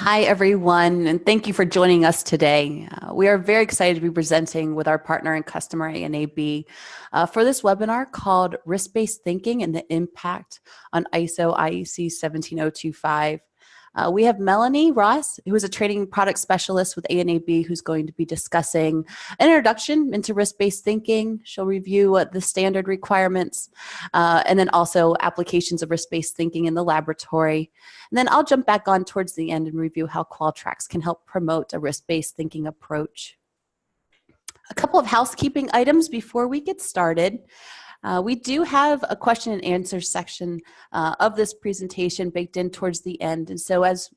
Hi, everyone, and thank you for joining us today. We are very excited to be presenting with our partner and customer, ANAB, for this webinar called Risk-Based Thinking and the Impact on ISO IEC 17025. We have Melanie Ross, who is a training product specialist with ANAB, who's going to be discussing an introduction into risk-based thinking. She'll review the standard requirements and then also applications of risk-based thinking in the laboratory. And then I'll jump back on towards the end and review how Qualtrics can help promote a risk-based thinking approach. A couple of housekeeping items before we get started. We do have a question and answer section of this presentation baked in towards the end. And so as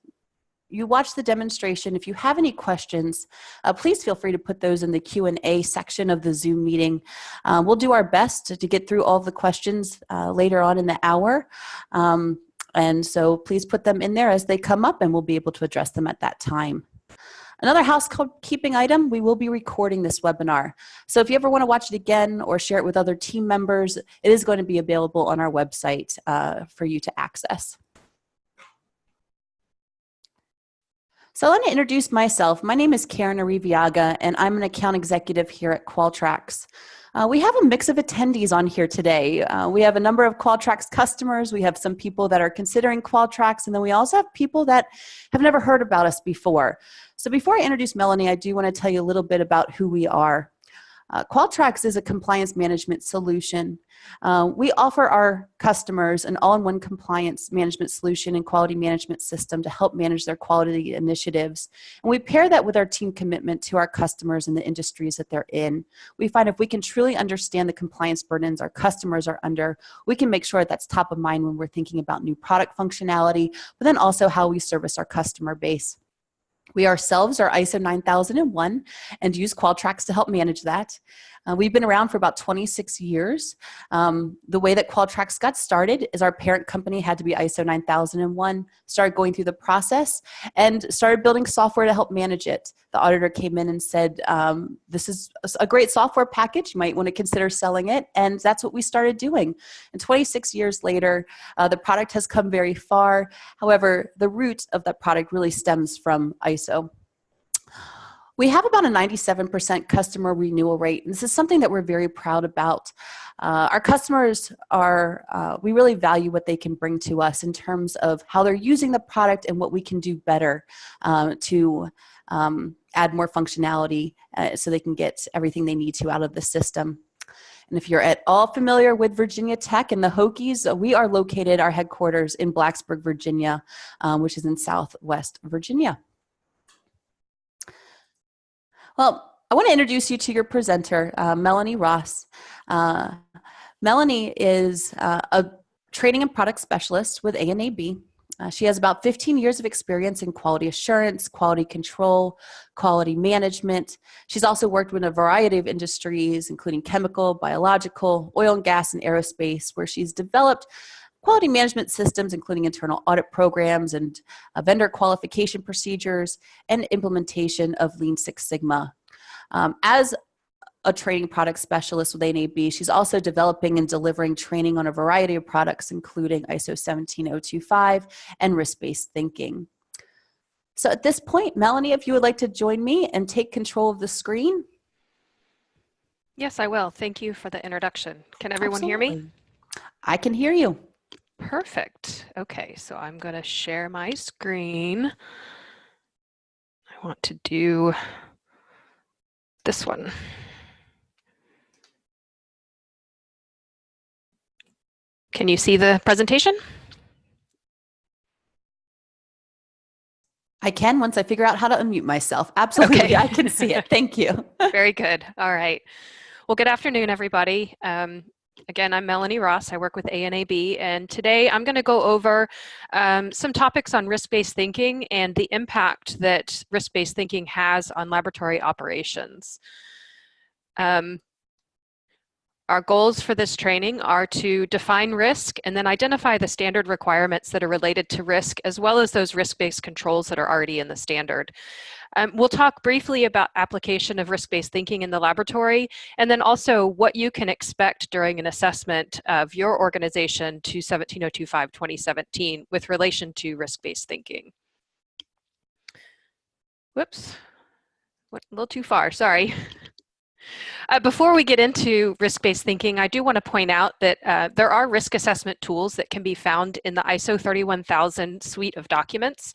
you watch the demonstration, if you have any questions, please feel free to put those in the Q&A section of the Zoom meeting. We'll do our best to get through all of the questions later on in the hour. And so please put them in there as they come up and we'll be able to address them at that time. Another housekeeping item, we will be recording this webinar. So if you ever want to watch it again or share it with other team members, it is going to be available on our website for you to access. So I want to introduce myself. My name is Karen Arriviaga, and I'm an account executive here at Qualtrics. We have a mix of attendees on here today. We have a number of Qualtrics customers. We have some people that are considering Qualtrics, and then we also have people that have never heard about us before. So before I introduce Melanie, I do want to tell you a little bit about who we are. Qualtrics is a compliance management solution. We offer our customers an all-in-one compliance management solution and quality management system to help manage their quality initiatives. And we pair that with our team commitment to our customers and the industries that they're in. We find if we can truly understand the compliance burdens our customers are under, we can make sure that's top of mind when we're thinking about new product functionality, but then also how we service our customer base. We ourselves are ISO 9001 and use Qualtrics to help manage that. We've been around for about 26 years. The way that Qualtrics got started is our parent company had to be ISO 9001, started going through the process, and started building software to help manage it. The auditor came in and said, this is a great software package, you might want to consider selling it, and that's what we started doing. And 26 years later, the product has come very far. However, the root of that product really stems from ISO. We have about a 97% customer renewal rate, and this is something that we're very proud about. Our customers are, we really value what they can bring to us in terms of how they're using the product and what we can do better to add more functionality so they can get everything they need to out of the system. And if you're at all familiar with Virginia Tech and the Hokies, we are located, our headquarters in Blacksburg, Virginia, which is in Southwest Virginia. Well, I want to introduce you to your presenter, Melanie Ross. Melanie is a training and product specialist with ANAB. She has about 15 years of experience in quality assurance, quality control, quality management. She's also worked with a variety of industries, including chemical, biological, oil and gas, and aerospace, where she's developed quality management systems, including internal audit programs and vendor qualification procedures and implementation of Lean Six Sigma. As a training product specialist with ANAB, she's also developing and delivering training on a variety of products, including ISO 17025 and risk-based thinking. So at this point, Melanie, if you would like to join me and take control of the screen. Yes, I will. Thank you for the introduction. Can everyone hear me? I can hear you. Perfect. Okay, so I'm going to share my screen. I want to do this one. Can you see the presentation? I can once I figure out how to unmute myself. Absolutely, okay. I can see it. Thank you. Very good. All right. Well, good afternoon, everybody. Again, I'm Melanie Ross. I work with ANAB, and today I'm going to go over some topics on risk-based thinking and the impact that risk-based thinking has on laboratory operations. Our goals for this training are to define risk and then identify the standard requirements that are related to risk, as well as those risk-based controls that are already in the standard. We'll talk briefly about application of risk-based thinking in the laboratory, and then also what you can expect during an assessment of your organization to 17025-2017 with relation to risk-based thinking. Whoops, went a little too far, sorry. Before we get into risk-based thinking, I do want to point out that there are risk assessment tools that can be found in the ISO 31000 suite of documents.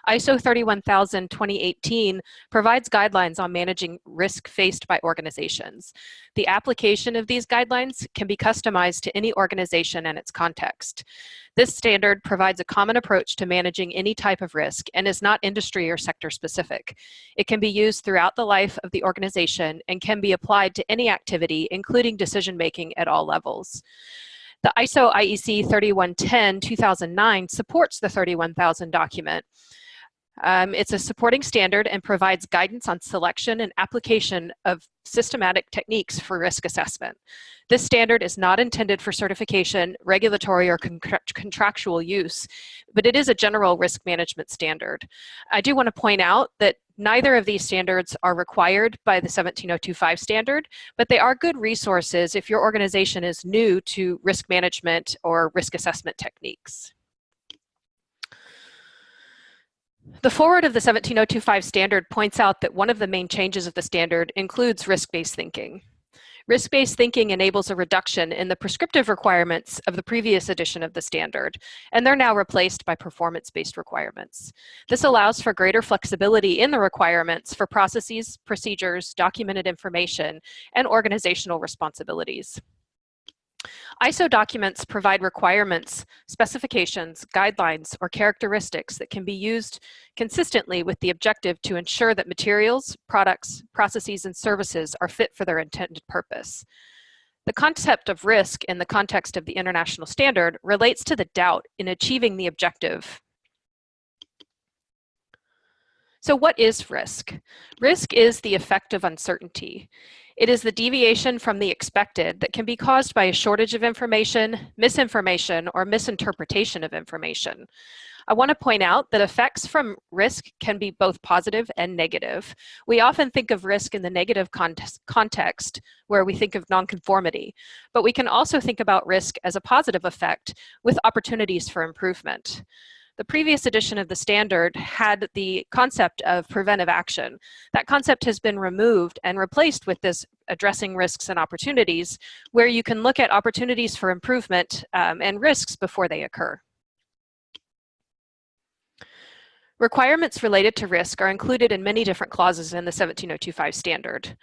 ISO 31000-2018 provides guidelines on managing risk faced by organizations. The application of these guidelines can be customized to any organization and its context. This standard provides a common approach to managing any type of risk and is not industry or sector specific. It can be used throughout the life of the organization and can be applied to any activity, including decision-making at all levels. The ISO IEC 3110-2009 supports the 31000 document. It's a supporting standard and provides guidance on selection and application of systematic techniques for risk assessment. This standard is not intended for certification, regulatory, or contractual use, but it is a general risk management standard. I do want to point out that neither of these standards are required by the 17025 standard, but they are good resources if your organization is new to risk management or risk assessment techniques. The foreword of the 17025 standard points out that one of the main changes of the standard includes risk-based thinking. Risk-based thinking enables a reduction in the prescriptive requirements of the previous edition of the standard, and they're now replaced by performance-based requirements. This allows for greater flexibility in the requirements for processes, procedures, documented information, and organizational responsibilities. ISO documents provide requirements, specifications, guidelines, or characteristics that can be used consistently with the objective to ensure that materials, products, processes, and services are fit for their intended purpose. The concept of risk in the context of the international standard relates to the doubt in achieving the objective. So what is risk? Risk is the effect of uncertainty. It is the deviation from the expected that can be caused by a shortage of information, misinformation, or misinterpretation of information. I want to point out that effects from risk can be both positive and negative. We often think of risk in the negative context, where we think of nonconformity, but we can also think about risk as a positive effect with opportunities for improvement. The previous edition of the standard had the concept of preventive action. That concept has been removed and replaced with this addressing risks and opportunities, where you can look at opportunities for improvement and risks before they occur. Requirements related to risk are included in many different clauses in the 17025 standard.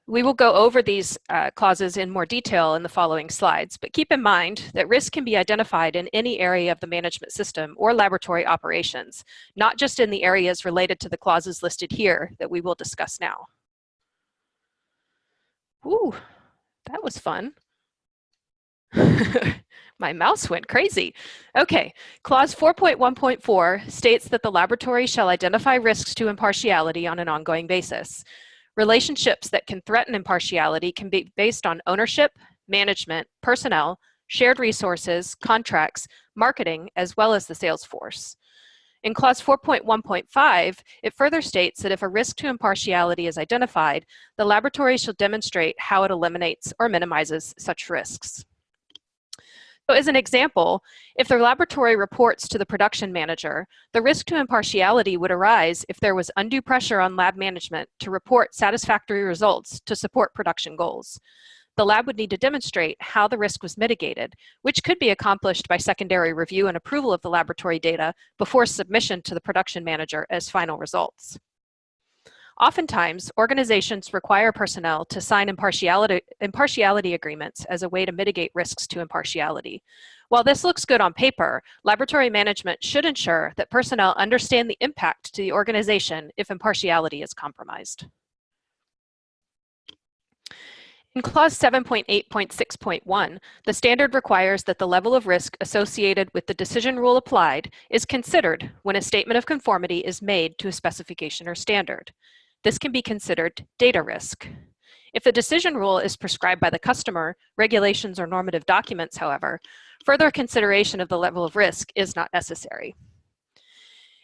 We will go over these clauses in more detail in the following slides, but keep in mind that risk can be identified in any area of the management system or laboratory operations, not just in the areas related to the clauses listed here that we will discuss now. Ooh, that was fun. My mouse went crazy. Okay, clause 4.1.4 states that the laboratory shall identify risks to impartiality on an ongoing basis. Relationships that can threaten impartiality can be based on ownership, management, personnel, shared resources, contracts, marketing, as well as the sales force. In clause 4.1.5, it further states that if a risk to impartiality is identified, the laboratory shall demonstrate how it eliminates or minimizes such risks. So as an example, if the laboratory reports to the production manager, the risk to impartiality would arise if there was undue pressure on lab management to report satisfactory results to support production goals. The lab would need to demonstrate how the risk was mitigated, which could be accomplished by secondary review and approval of the laboratory data before submission to the production manager as final results. Oftentimes, organizations require personnel to sign impartiality agreements as a way to mitigate risks to impartiality. While this looks good on paper, laboratory management should ensure that personnel understand the impact to the organization if impartiality is compromised. In clause 7.8.6.1, the standard requires that the level of risk associated with the decision rule applied is considered when a statement of conformity is made to a specification or standard. This can be considered data risk. If the decision rule is prescribed by the customer, regulations, or normative documents, however, further consideration of the level of risk is not necessary.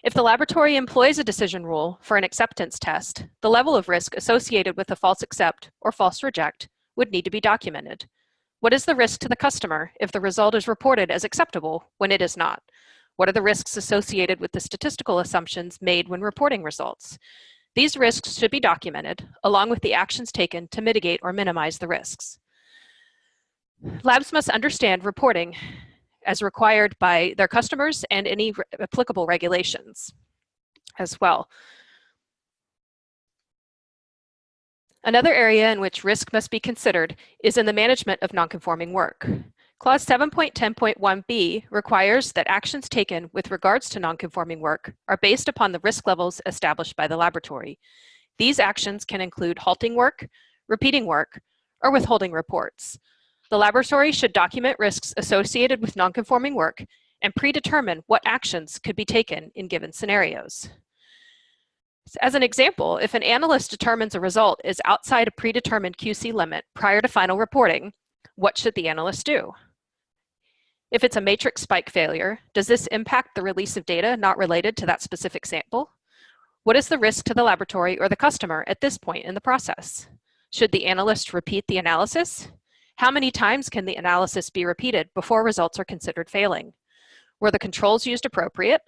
If the laboratory employs a decision rule for an acceptance test, the level of risk associated with a false accept or false reject would need to be documented. What is the risk to the customer if the result is reported as acceptable when it is not? What are the risks associated with the statistical assumptions made when reporting results? These risks should be documented, along with the actions taken to mitigate or minimize the risks. Labs must understand reporting as required by their customers and any applicable regulations as well. Another area in which risk must be considered is in the management of nonconforming work. Clause 7.10.1b requires that actions taken with regards to nonconforming work are based upon the risk levels established by the laboratory. These actions can include halting work, repeating work, or withholding reports. The laboratory should document risks associated with nonconforming work and predetermine what actions could be taken in given scenarios. As an example, if an analyst determines a result is outside a predetermined QC limit prior to final reporting, what should the analyst do? If it's a matrix spike failure, does this impact the release of data not related to that specific sample? What is the risk to the laboratory or the customer at this point in the process? Should the analyst repeat the analysis? How many times can the analysis be repeated before results are considered failing? Were the controls used appropriate?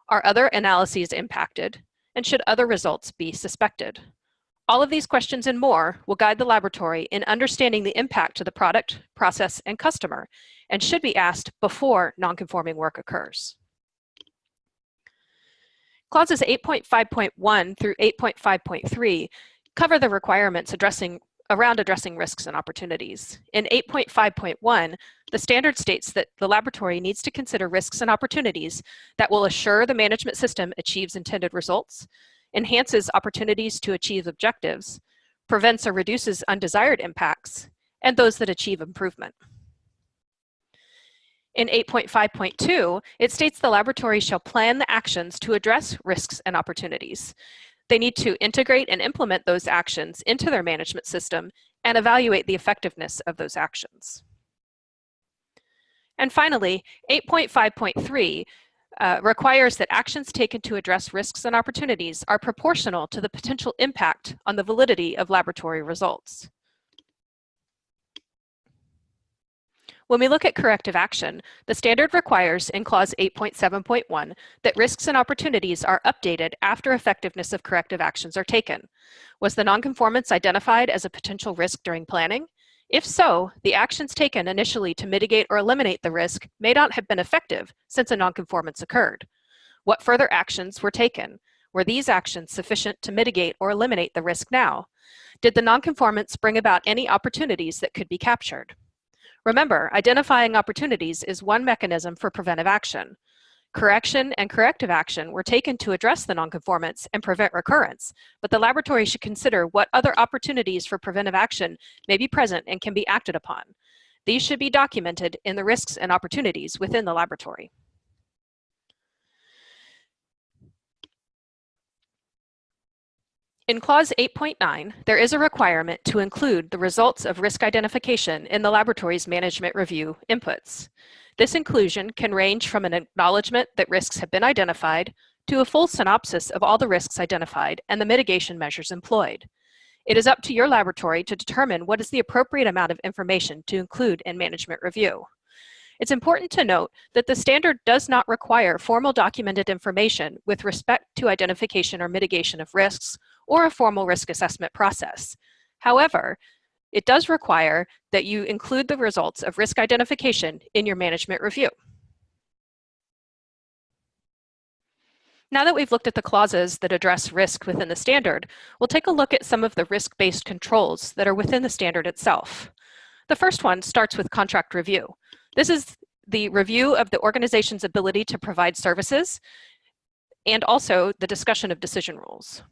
Are other analyses impacted? And should other results be suspected? All of these questions and more will guide the laboratory in understanding the impact to the product, process, and customer, and should be asked before nonconforming work occurs. Clauses 8.5.1 through 8.5.3 cover the requirements around addressing risks and opportunities. In 8.5.1, the standard states that the laboratory needs to consider risks and opportunities that will assure the management system achieves intended results, enhances opportunities to achieve objectives, prevents or reduces undesired impacts, and those that achieve improvement. In 8.5.2, it states the laboratory shall plan the actions to address risks and opportunities. They need to integrate and implement those actions into their management system and evaluate the effectiveness of those actions. And finally, 8.5.3 requires that actions taken to address risks and opportunities are proportional to the potential impact on the validity of laboratory results. When we look at corrective action, the standard requires in Clause 8.7.1 that risks and opportunities are updated after effectiveness of corrective actions are taken. Was the nonconformance identified as a potential risk during planning? If so, the actions taken initially to mitigate or eliminate the risk may not have been effective since a nonconformance occurred. What further actions were taken? Were these actions sufficient to mitigate or eliminate the risk now? Did the nonconformance bring about any opportunities that could be captured? Remember, identifying opportunities is one mechanism for preventive action. Correction and corrective action were taken to address the nonconformance and prevent recurrence, but the laboratory should consider what other opportunities for preventive action may be present and can be acted upon. These should be documented in the risks and opportunities within the laboratory. In Clause 8.9, there is a requirement to include the results of risk identification in the laboratory's management review inputs. This inclusion can range from an acknowledgement that risks have been identified to a full synopsis of all the risks identified and the mitigation measures employed. It is up to your laboratory to determine what is the appropriate amount of information to include in management review. It's important to note that the standard does not require formal documented information with respect to identification or mitigation of risks or a formal risk assessment process. However, it does require that you include the results of risk identification in your management review. Now that we've looked at the clauses that address risk within the standard, we'll take a look at some of the risk-based controls that are within the standard itself. The first one starts with contract review. This is the review of the organization's ability to provide services and also the discussion of decision rules.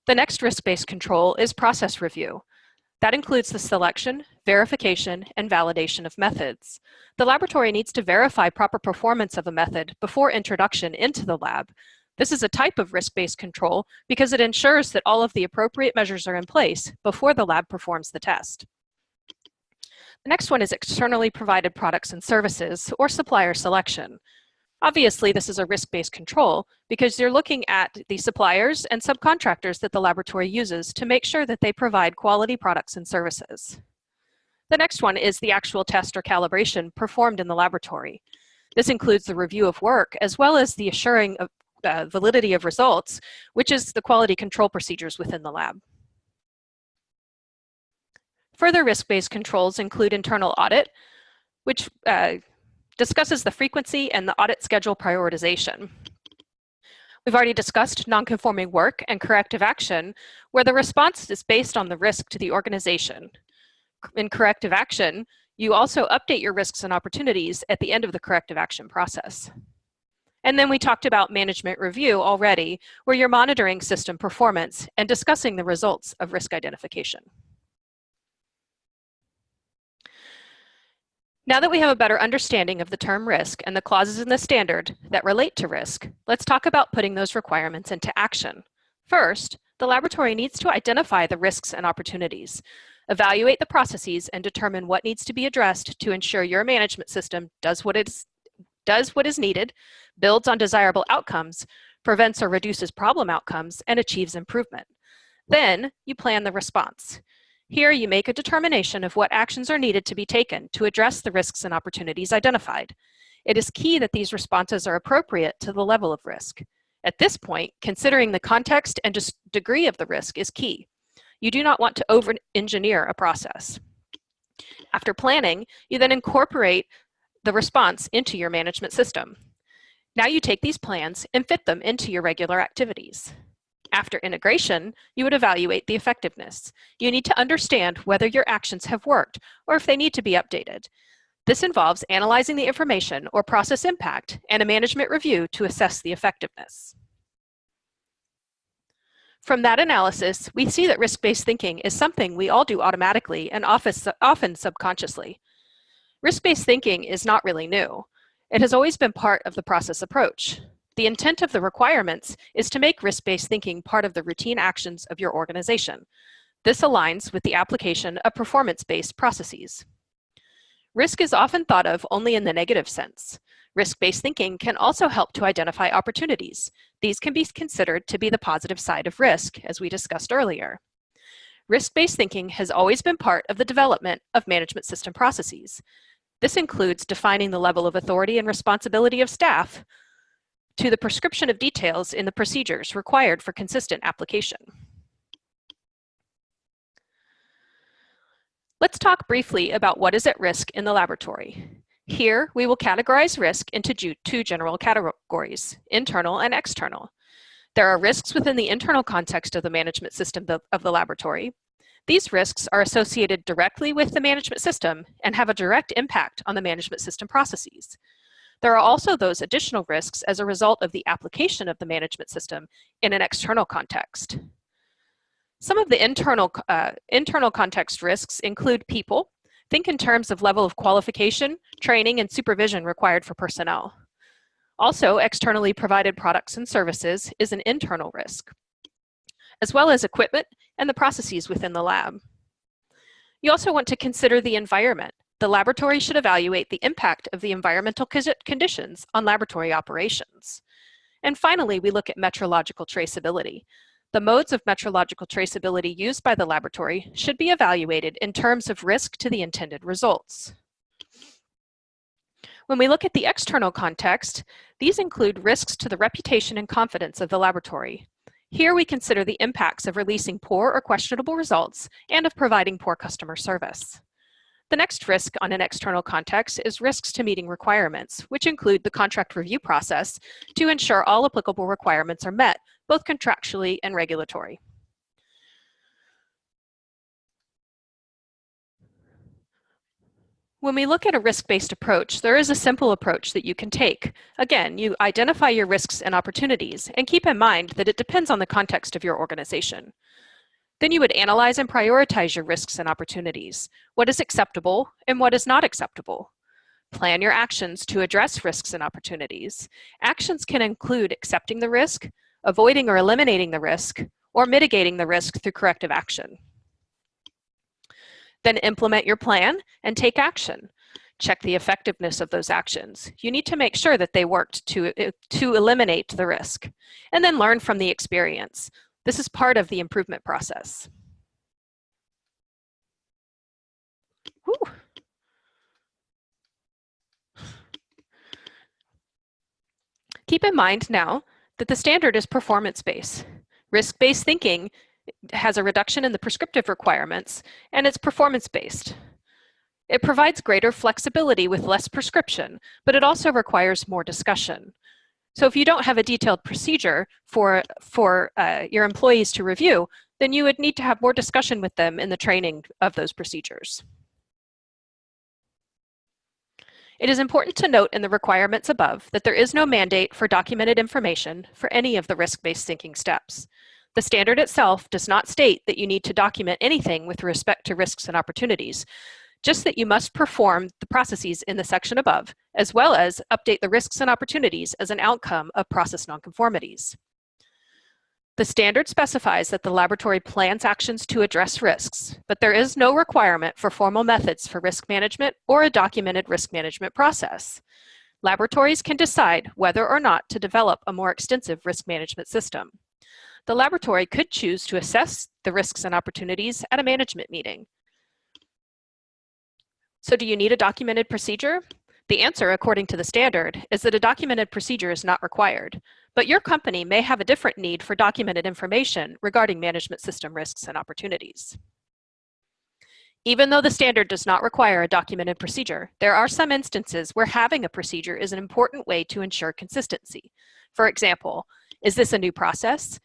The next risk-based control is process review. That includes the selection, verification, and validation of methods. The laboratory needs to verify proper performance of a method before introduction into the lab. This is a type of risk-based control because it ensures that all of the appropriate measures are in place before the lab performs the test. The next one is externally provided products and services, or supplier selection. Obviously, this is a risk-based control because you're looking at the suppliers and subcontractors that the laboratory uses to make sure that they provide quality products and services. The next one is the actual test or calibration performed in the laboratory. This includes the review of work, as well as the assuring of validity of results, which is the quality control procedures within the lab. Further risk-based controls include internal audit, which discusses the frequency and the audit schedule prioritization. We've already discussed non-conforming work and corrective action, where the response is based on the risk to the organization. In corrective action, you also update your risks and opportunities at the end of the corrective action process. And then we talked about management review already, where you're monitoring system performance and discussing the results of risk identification. Now that we have a better understanding of the term risk and the clauses in the standard that relate to risk, let's talk about putting those requirements into action. First, the laboratory needs to identify the risks and opportunities, evaluate the processes, and determine what needs to be addressed to ensure your management system does what is needed, builds on desirable outcomes, prevents or reduces problem outcomes, and achieves improvement. Then you plan the response. Here you make a determination of what actions are needed to be taken to address the risks and opportunities identified. It is key that these responses are appropriate to the level of risk. At this point, considering the context and degree of the risk is key. You do not want to over-engineer a process. After planning, you then incorporate the response into your management system. Now you take these plans and fit them into your regular activities. After integration, you would evaluate the effectiveness. You need to understand whether your actions have worked or if they need to be updated. This involves analyzing the information or process impact and a management review to assess the effectiveness. From that analysis, we see that risk-based thinking is something we all do automatically and often subconsciously. Risk-based thinking is not really new. It has always been part of the process approach. The intent of the requirements is to make risk-based thinking part of the routine actions of your organization. This aligns with the application of performance-based processes. Risk is often thought of only in the negative sense. Risk-based thinking can also help to identify opportunities. These can be considered to be the positive side of risk, as we discussed earlier. Risk-based thinking has always been part of the development of management system processes. This includes defining the level of authority and responsibility of staff, to the prescription of details in the procedures required for consistent application. Let's talk briefly about what is at risk in the laboratory. Here, we will categorize risk into two general categories, internal and external. There are risks within the internal context of the management system of the laboratory. These risks are associated directly with the management system and have a direct impact on the management system processes. There are also those additional risks as a result of the application of the management system in an external context. Some of the internal context risks include people. Think in terms of level of qualification, training, and supervision required for personnel. Also, externally provided products and services is an internal risk, as well as equipment and the processes within the lab. You also want to consider the environment. The laboratory should evaluate the impact of the environmental conditions on laboratory operations. And finally, we look at metrological traceability. The modes of metrological traceability used by the laboratory should be evaluated in terms of risk to the intended results. When we look at the external context, these include risks to the reputation and confidence of the laboratory. Here we consider the impacts of releasing poor or questionable results and of providing poor customer service. The next risk on an external context is risks to meeting requirements, which include the contract review process to ensure all applicable requirements are met, both contractually and regulatory. When we look at a risk-based approach, there is a simple approach that you can take. Again, you identify your risks and opportunities, and keep in mind that it depends on the context of your organization. Then you would analyze and prioritize your risks and opportunities. What is acceptable and what is not acceptable? Plan your actions to address risks and opportunities. Actions can include accepting the risk, avoiding or eliminating the risk, or mitigating the risk through corrective action. Then implement your plan and take action. Check the effectiveness of those actions. You need to make sure that they worked to eliminate the risk, and then learn from the experience. This is part of the improvement process. Whew. Keep in mind now that the standard is performance-based. Risk-based thinking has a reduction in the prescriptive requirements, and it's performance-based. It provides greater flexibility with less prescription, but it also requires more discussion. So if you don't have a detailed procedure for your employees to review, then you would need to have more discussion with them in the training of those procedures. It is important to note in the requirements above that there is no mandate for documented information for any of the risk-based thinking steps. The standard itself does not state that you need to document anything with respect to risks and opportunities, just that you must perform the processes in the section above, as well as update the risks and opportunities as an outcome of process nonconformities. The standard specifies that the laboratory plans actions to address risks, but there is no requirement for formal methods for risk management or a documented risk management process. Laboratories can decide whether or not to develop a more extensive risk management system. The laboratory could choose to assess the risks and opportunities at a management meeting. So do you need a documented procedure? The answer, according to the standard, is that a documented procedure is not required, but your company may have a different need for documented information regarding management system risks and opportunities. Even though the standard does not require a documented procedure, there are some instances where having a procedure is an important way to ensure consistency. For example, is this a new process?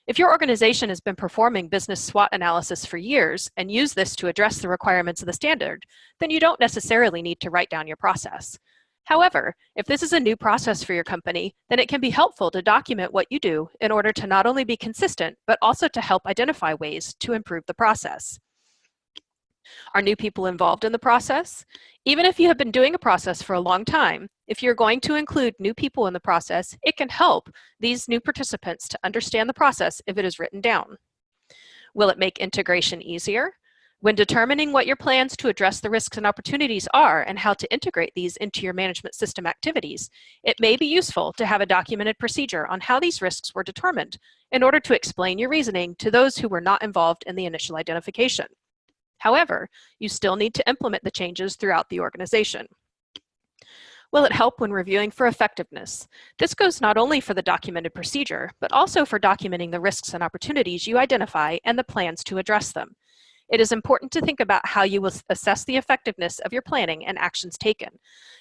If your organization has been performing business SWOT analysis for years and use this to address the requirements of the standard, then you don't necessarily need to write down your process. However, if this is a new process for your company, then it can be helpful to document what you do in order to not only be consistent, but also to help identify ways to improve the process. Are new people involved in the process? Even if you have been doing a process for a long time, if you're going to include new people in the process, it can help these new participants to understand the process if it is written down. Will it make integration easier? When determining what your plans to address the risks and opportunities are and how to integrate these into your management system activities, it may be useful to have a documented procedure on how these risks were determined in order to explain your reasoning to those who were not involved in the initial identification. However, you still need to implement the changes throughout the organization. Will it help when reviewing for effectiveness? This goes not only for the documented procedure, but also for documenting the risks and opportunities you identify and the plans to address them. It is important to think about how you will assess the effectiveness of your planning and actions taken.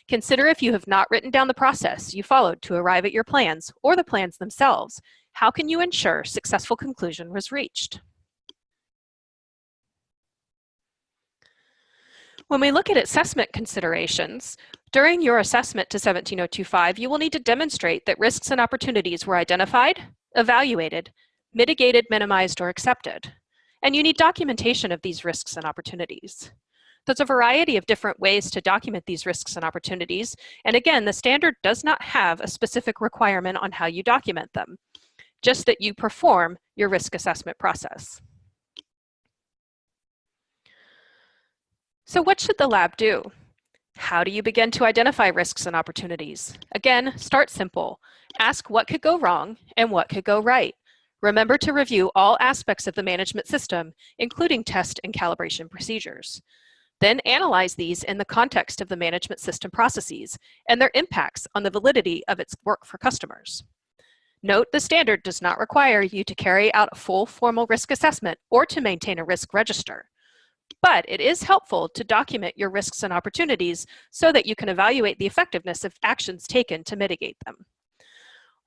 Consider if you have not written down the process you followed to arrive at your plans or the plans themselves. How can you ensure successful conclusion was reached? When we look at assessment considerations, during your assessment to 17025, you will need to demonstrate that risks and opportunities were identified, evaluated, mitigated, minimized, or accepted. And you need documentation of these risks and opportunities. There's a variety of different ways to document these risks and opportunities. And again, the standard does not have a specific requirement on how you document them, just that you perform your risk assessment process. So what should the lab do? How do you begin to identify risks and opportunities? Again, start simple. Ask what could go wrong and what could go right. Remember to review all aspects of the management system, including test and calibration procedures. Then analyze these in the context of the management system processes and their impacts on the validity of its work for customers. Note the standard does not require you to carry out a full formal risk assessment or to maintain a risk register. But it is helpful to document your risks and opportunities so that you can evaluate the effectiveness of actions taken to mitigate them.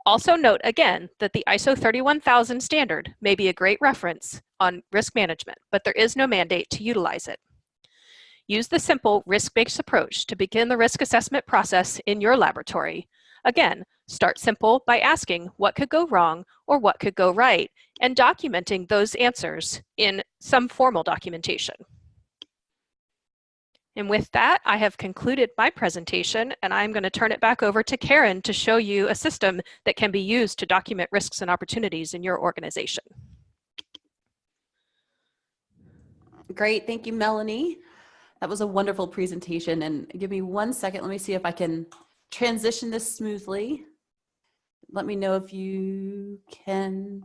Also note again that the ISO 31000 standard may be a great reference on risk management, but there is no mandate to utilize it. Use the simple risk-based approach to begin the risk assessment process in your laboratory. Again, start simple by asking what could go wrong or what could go right, and documenting those answers in some formal documentation. And with that, I have concluded my presentation, and I'm going to turn it back over to Karen to show you a system that can be used to document risks and opportunities in your organization. Great, thank you, Melanie. That was a wonderful presentation, and give me 1 second. Let me see if I can transition this smoothly. Let me know if you can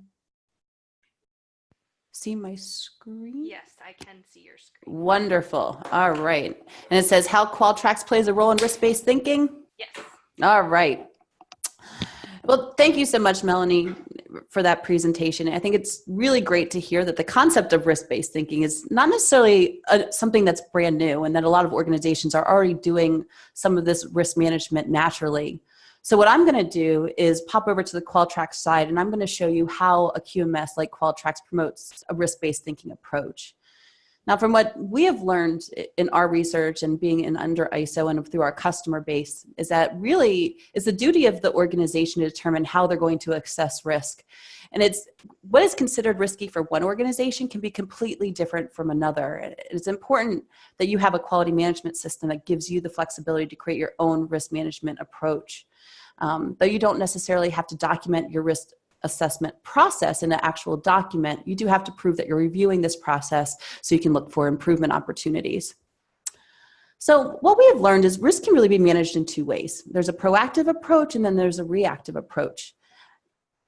see my screen. Yes, I can see your screen. Wonderful. All right. And it says how Qualtrics plays a role in risk-based thinking? Yes. All right. Well, thank you so much, Melanie, for that presentation. I think it's really great to hear that the concept of risk-based thinking is not necessarily something that's brand new, and that a lot of organizations are already doing some of this risk management naturally. So what I'm going to do is pop over to the Qualtrics side, and I'm going to show you how a QMS like Qualtrics promotes a risk-based thinking approach. Now, from what we have learned in our research and being in under ISO and through our customer base, is that really it's the duty of the organization to determine how they're going to assess risk. And it's what is considered risky for one organization can be completely different from another. It's important that you have a quality management system that gives you the flexibility to create your own risk management approach. Though you don't necessarily have to document your risk assessment process in an actual document, you do have to prove that you're reviewing this process so you can look for improvement opportunities. So what we have learned is risk can really be managed in two ways. There's a proactive approach and then there's a reactive approach.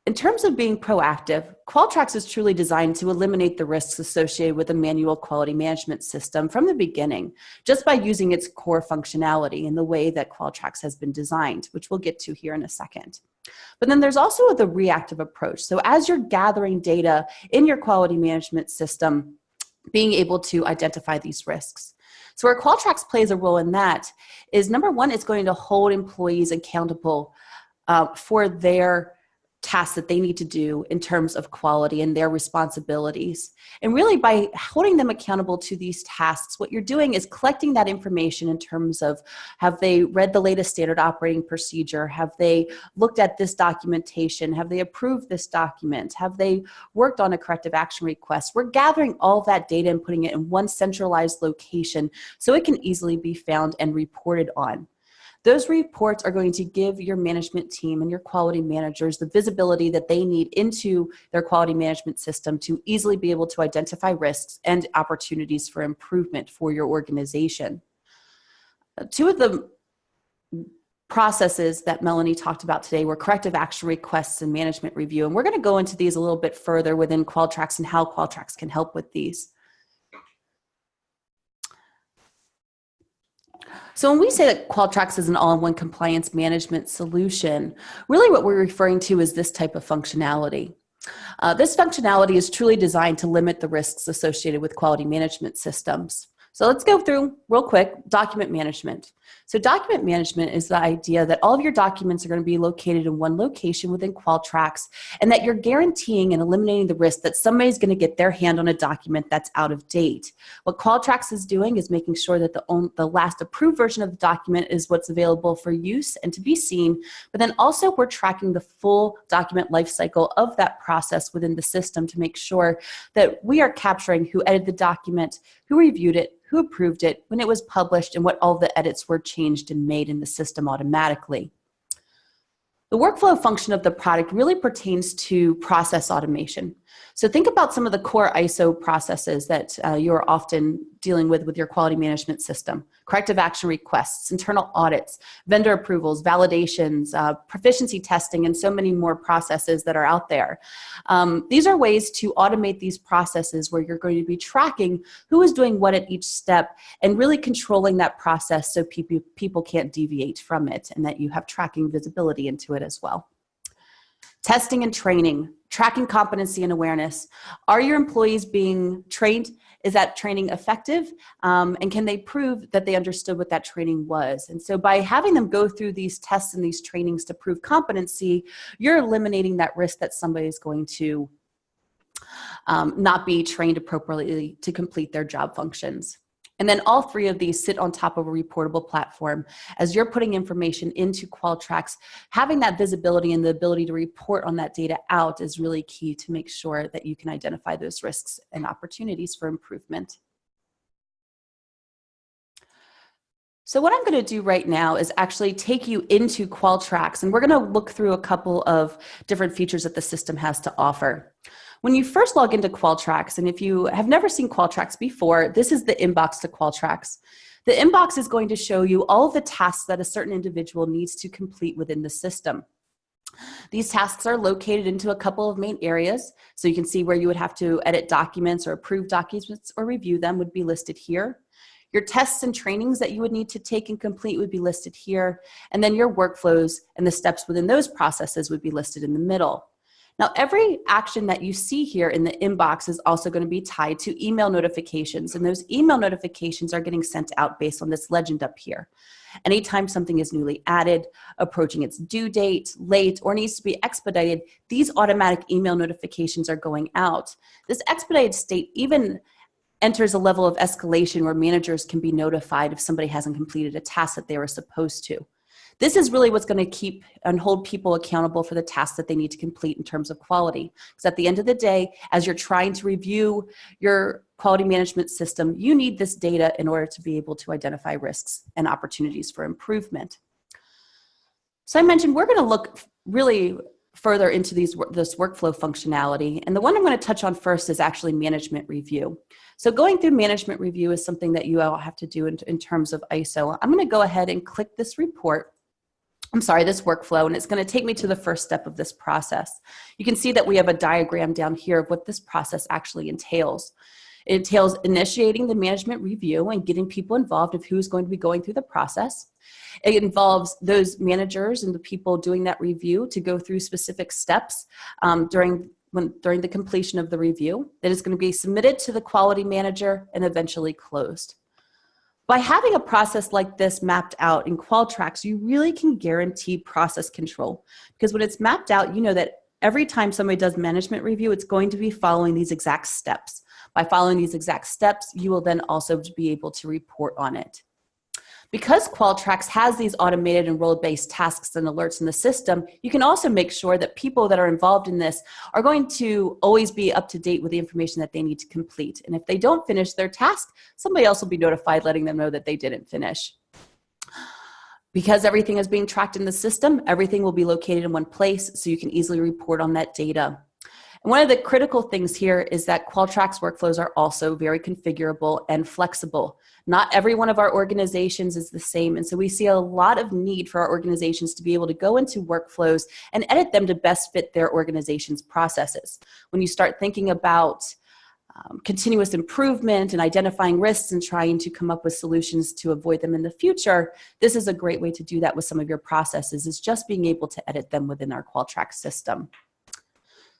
In terms of being proactive, Qualtrics is truly designed to eliminate the risks associated with a manual quality management system from the beginning, just by using its core functionality in the way that Qualtrics has been designed, which we'll get to here in a second. But then there's also the reactive approach. So as you're gathering data in your quality management system, being able to identify these risks. So where Qualtrics plays a role in that is, number one, it's going to hold employees accountable for their tasks that they need to do in terms of quality and their responsibilities. And really by holding them accountable to these tasks, what you're doing is collecting that information in terms of, have they read the latest standard operating procedure? Have they looked at this documentation? Have they approved this document? Have they worked on a corrective action request? We're gathering all that data and putting it in one centralized location so it can easily be found and reported on. Those reports are going to give your management team and your quality managers the visibility that they need into their quality management system to easily be able to identify risks and opportunities for improvement for your organization. Two of the processes that Melanie talked about today were corrective action requests and management review. And we're going to go into these a little bit further within Qualtrics and how Qualtrics can help with these. So when we say that Qualtrics is an all-in-one compliance management solution, really what we're referring to is this type of functionality. This functionality is truly designed to limit the risks associated with quality management systems. So let's go through real quick document management. So document management is the idea that all of your documents are going to be located in one location within Qualtrics, and that you're guaranteeing and eliminating the risk that somebody's going to get their hand on a document that's out of date. What Qualtrics is doing is making sure that the last approved version of the document is what's available for use and to be seen, but then also we're tracking the full document lifecycle of that process within the system to make sure that we are capturing who edited the document, who reviewed it, who approved it, when it was published, and what all the edits were changed and made in the system automatically. The workflow function of the product really pertains to process automation. So think about some of the core ISO processes that you're often dealing with your quality management system. Corrective action requests, internal audits, vendor approvals, validations, proficiency testing, and so many more processes that are out there. These are ways to automate these processes where you're going to be tracking who is doing what at each step and really controlling that process so people can't deviate from it, and that you have tracking visibility into it as well. Testing and training, tracking competency and awareness. Are your employees being trained? Is that training effective? And can they prove that they understood what that training was? And so by having them go through these tests and these trainings to prove competency, you're eliminating that risk that somebody is going to not be trained appropriately to complete their job functions. And then all three of these sit on top of a reportable platform. As you're putting information into Qualtrics, having that visibility and the ability to report on that data out is really key to make sure that you can identify those risks and opportunities for improvement. So what I'm going to do right now is actually take you into Qualtrics, and we're going to look through a couple of different features that the system has to offer. When you first log into Qualtrics, and if you have never seen Qualtrics before, this is the inbox to Qualtrics. The inbox is going to show you all of the tasks that a certain individual needs to complete within the system. These tasks are located into a couple of main areas. So you can see where you would have to edit documents or approve documents or review them would be listed here. Your tests and trainings that you would need to take and complete would be listed here. And then your workflows and the steps within those processes would be listed in the middle. Now, every action that you see here in the inbox is also going to be tied to email notifications, and those email notifications are getting sent out based on this legend up here. Anytime something is newly added, approaching its due date, late, or needs to be expedited, these automatic email notifications are going out. This expedited state even enters a level of escalation where managers can be notified if somebody hasn't completed a task that they were supposed to. This is really what's going to keep and hold people accountable for the tasks that they need to complete in terms of quality. Because at the end of the day, as you're trying to review your quality management system, you need this data in order to be able to identify risks and opportunities for improvement. So I mentioned we're going to look really further into this workflow functionality. And the one I'm going to touch on first is actually management review. So going through management review is something that you all have to do in terms of ISO. I'm going to go ahead and click this this workflow, and it's going to take me to the first step of this process. You can see that we have a diagram down here of what this process actually entails. It entails initiating the management review and getting people involved of who's going to be going through the process. It involves those managers and the people doing that review to go through specific steps during the completion of the review. That is going to be submitted to the quality manager and eventually closed. By having a process like this mapped out in Qualtrics, you really can guarantee process control, because when it's mapped out, you know that every time somebody does management review, it's going to be following these exact steps. By following these exact steps, you will then also be able to report on it. Because Qualtrics has these automated and role-based tasks and alerts in the system, you can also make sure that people that are involved in this are going to always be up to date with the information that they need to complete. And if they don't finish their task, somebody else will be notified letting them know that they didn't finish. Because everything is being tracked in the system, everything will be located in one place so you can easily report on that data. And one of the critical things here is that Qualtrics workflows are also very configurable and flexible. Not every one of our organizations is the same, and so we see a lot of need for our organizations to be able to go into workflows and edit them to best fit their organization's processes. When you start thinking about continuous improvement and identifying risks and trying to come up with solutions to avoid them in the future, this is a great way to do that with some of your processes, is just being able to edit them within our Qualtrics system.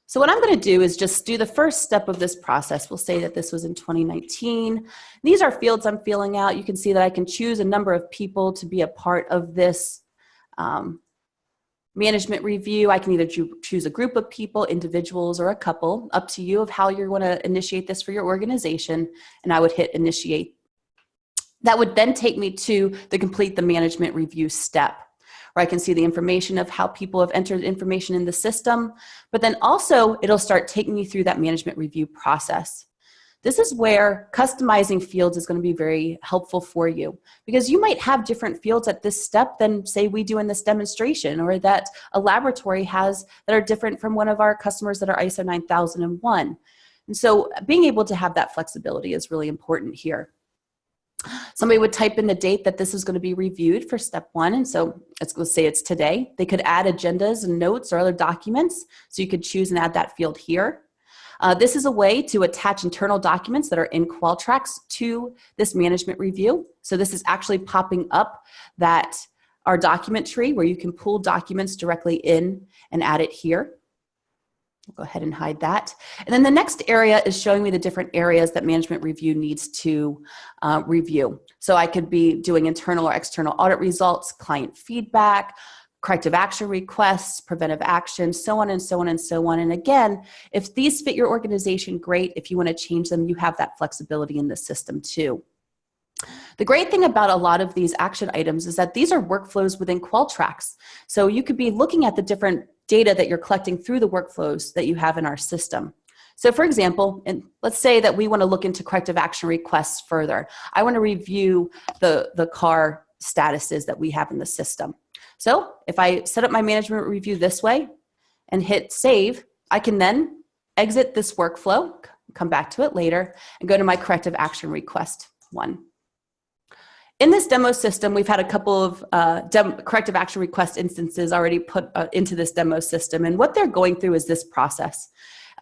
So what I'm going to do is just do the first step of this process. We'll say that this was in 2019. These are fields I'm filling out. You can see that I can choose a number of people to be a part of this management review. I can either choose a group of people, individuals, or a couple, up to you of how you're going to initiate this for your organization, and I would hit initiate. That would then take me to the complete the management review step, where I can see the information of how people have entered information in the system, but then also it'll start taking you through that management review process. This is where customizing fields is going to be very helpful for you, because you might have different fields at this step than, say, we do in this demonstration, or that a laboratory has that are different from one of our customers that are ISO 9001. And so being able to have that flexibility is really important here. Somebody would type in the date that this is going to be reviewed for step one, and so let's say it's today. They could add agendas and notes or other documents, so you could choose and add that field here. This is a way to attach internal documents that are in Qualtrics to this management review. So this is actually popping up our document tree where you can pull documents directly in and add it here. We'll go ahead and hide that. And then the next area is showing me the different areas that management review needs to review. So I could be doing internal or external audit results, client feedback, corrective action requests, preventive action, so on and so on and so on. And again, if these fit your organization, great. If you want to change them, you have that flexibility in the system too. The great thing about a lot of these action items is that these are workflows within Qualtrics. So you could be looking at the different data that you're collecting through the workflows that you have in our system. So for example, and let's say that we want to look into corrective action requests further. I want to review the CAR statuses that we have in the system. So if I set up my management review this way and hit save, I can then exit this workflow, come back to it later, and go to my corrective action request one. In this demo system, we've had a couple of corrective action request instances already put into this demo system, and what they're going through is this process.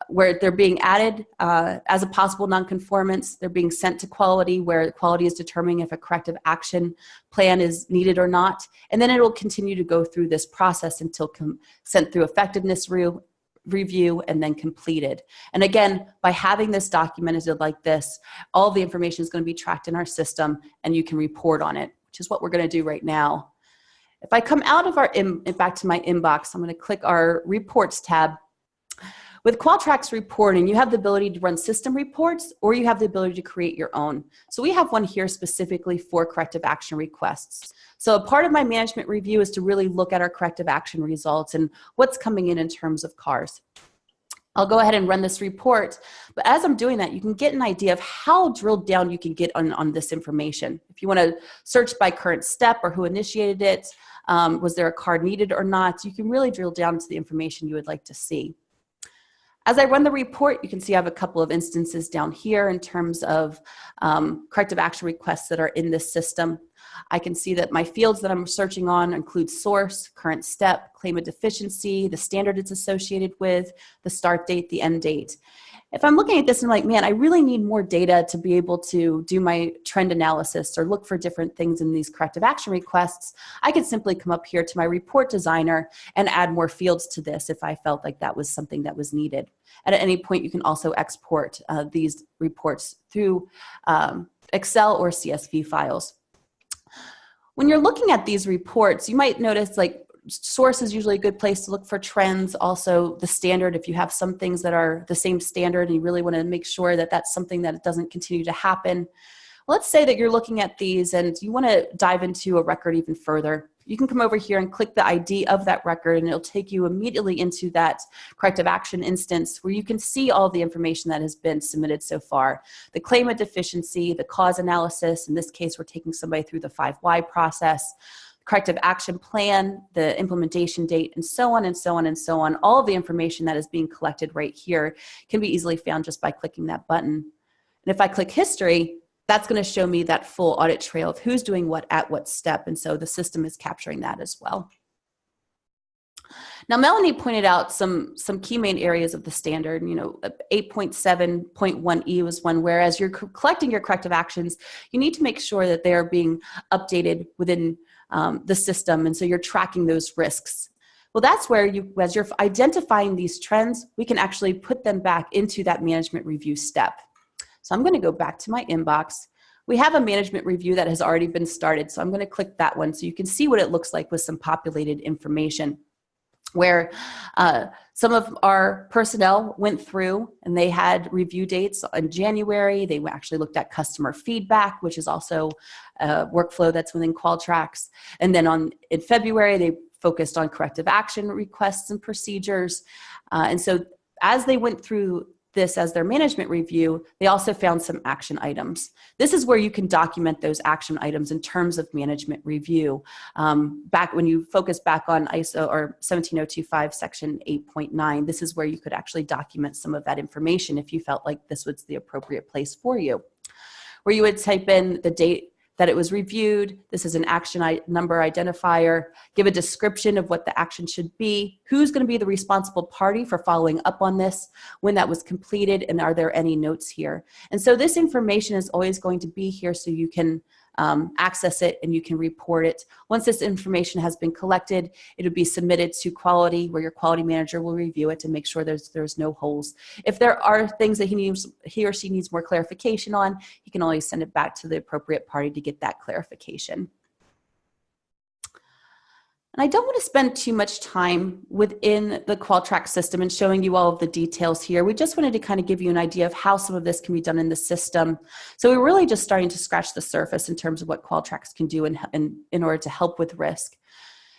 where they're being added as a possible nonconformance. They're being sent to quality, where quality is determining if a corrective action plan is needed or not. And then it will continue to go through this process until sent through effectiveness review and then completed. And again, by having this documented like this, all the information is going to be tracked in our system and you can report on it, which is what we're going to do right now. If I come out of back to my inbox, I'm going to click our reports tab. With Qualtrics reporting, you have the ability to run system reports, or you have the ability to create your own. So we have one here specifically for corrective action requests. So a part of my management review is to really look at our corrective action results and what's coming in terms of cars. I'll go ahead and run this report, but as I'm doing that, you can get an idea of how drilled down you can get on this information. If you want to search by current step or who initiated it, was there a car needed or not, you can really drill down to the information you would like to see. As I run the report, you can see I have a couple of instances down here in terms of corrective action requests that are in this system. I can see that my fields that I'm searching on include source, current step, claim of deficiency, the standard it's associated with, the start date, the end date. If I'm looking at this and I'm like, man, I really need more data to be able to do my trend analysis or look for different things in these corrective action requests, I could simply come up here to my report designer and add more fields to this if I felt like that was something that was needed. And at any point, you can also export these reports through Excel or CSV files. When you're looking at these reports, you might notice like source is usually a good place to look for trends. Also the standard, if you have some things that are the same standard and you really want to make sure that that's something that doesn't continue to happen. Let's say that you're looking at these and you want to dive into a record even further. You can come over here and click the ID of that record and it'll take you immediately into that corrective action instance where you can see all the information that has been submitted so far. The claim of deficiency, the cause analysis, in this case we're taking somebody through the 5Y process, corrective action plan, the implementation date, and so on and so on and so on. All of the information that is being collected right here can be easily found just by clicking that button. And if I click history, that's going to show me that full audit trail of who's doing what at what step, and so the system is capturing that as well. Now, Melanie pointed out some key main areas of the standard. 8.7.1e was one where as you're collecting your corrective actions, you need to make sure that they are being updated within the system, and so you're tracking those risks. Well, that's where as you're identifying these trends, we can actually put them back into that management review step. So I'm going to go back to my inbox. We have a management review that has already been started, so I'm going to click that one so you can see what it looks like with some populated information, where some of our personnel went through and they had review dates in January. They actually looked at customer feedback, which is also a workflow that's within Qualtrics. And then in February, they focused on corrective action requests and procedures. And so as they went through this as their management review, they also found some action items. This is where you can document those action items in terms of management review. Back when you focus back on ISO or 17025 section 8.9, this is where you could actually document some of that information if you felt like this was the appropriate place for you. Where you would type in the date that it was reviewed, this is an action number identifier, give a description of what the action should be, who's going to be the responsible party for following up on this, when that was completed, and are there any notes here. And so this information is always going to be here so you can access it and you can report it. Once this information has been collected, it'll be submitted to quality, where your quality manager will review it to make sure there's no holes. If there are things that he or she needs more clarification on, he can always send it back to the appropriate party to get that clarification. And I don't want to spend too much time within the Qualtrics system and showing you all of the details here. We just wanted to kind of give you an idea of how some of this can be done in the system. So we're really just starting to scratch the surface in terms of what Qualtrics can do in order to help with risk.